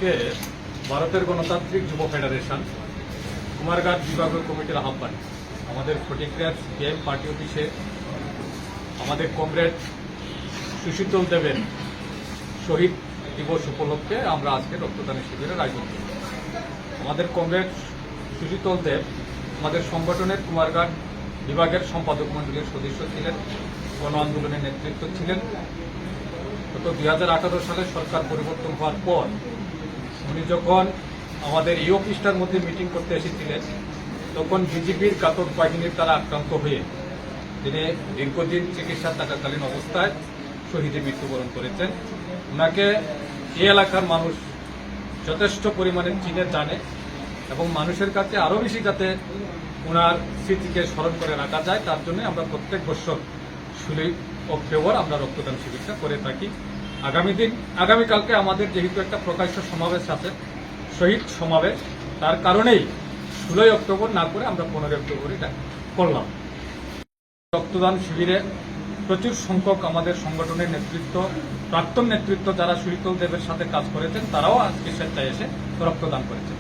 আজকে ভারতের গণতান্ত্রিক যুব ফেডারেশন কুমারঘাট বিভাগীয় কমিটির আহ্বানে আমাদের ফটিকরাজ সিপিআইএম পার্টি অফিসে আমাদের কমরেড সুশীতল দেবের শহীদ দিবস উপলক্ষে আমরা আজকে রক্তদান শিবিরের আয়োজন করি। আমাদের কমরেড সুশীতল দেব আমাদের সংগঠনের কুমারঘাট বিভাগের সম্পাদক মণ্ডলীর সদস্য ছিলেন, গণ আন্দোলনের নেতৃত্ব ছিলেন। গত 2018 সালে সরকার পরিবর্তন হওয়ার পর উনি যখন আমাদের এই অফিসটার মধ্যে মিটিং করতে এসেছিলেন, তখন বিজেপির ঘাতক বাহিনীর দ্বারা আক্রান্ত হয়ে তিনি দীর্ঘদিন চিকিৎসা থাকাকালীন অবস্থায় শহীদে মৃত্যুবরণ করেছেন। ওনাকে এই এলাকার মানুষ যথেষ্ট পরিমাণে চিনে জানে এবং মানুষের কাছে আরও বেশি যাতে ওনার স্মৃতিকে স্মরণ করে রাখা যায়, তার জন্য আমরা প্রত্যেক বছর 16 অক্টোবর আমরা রক্তদান শিবিরটা করে থাকি। আগামীকালকে আমাদের যেহেতু একটা প্রকাশ্য সমাবেশ আছে, শহীদ সমাবেশ, তার কারণেই 16 অক্টোবর না করে আমরা 15 অক্টোবর এটা করলাম। রক্তদান শিবিরে প্রচুর সংখ্যক আমাদের সংগঠনের নেতৃত্ব, প্রাক্তন নেতৃত্ব যারা সুশীতল দেবের সাথে কাজ করেছেন, তারাও আজকে স্বেচ্ছায় এসে রক্তদান করেছেন।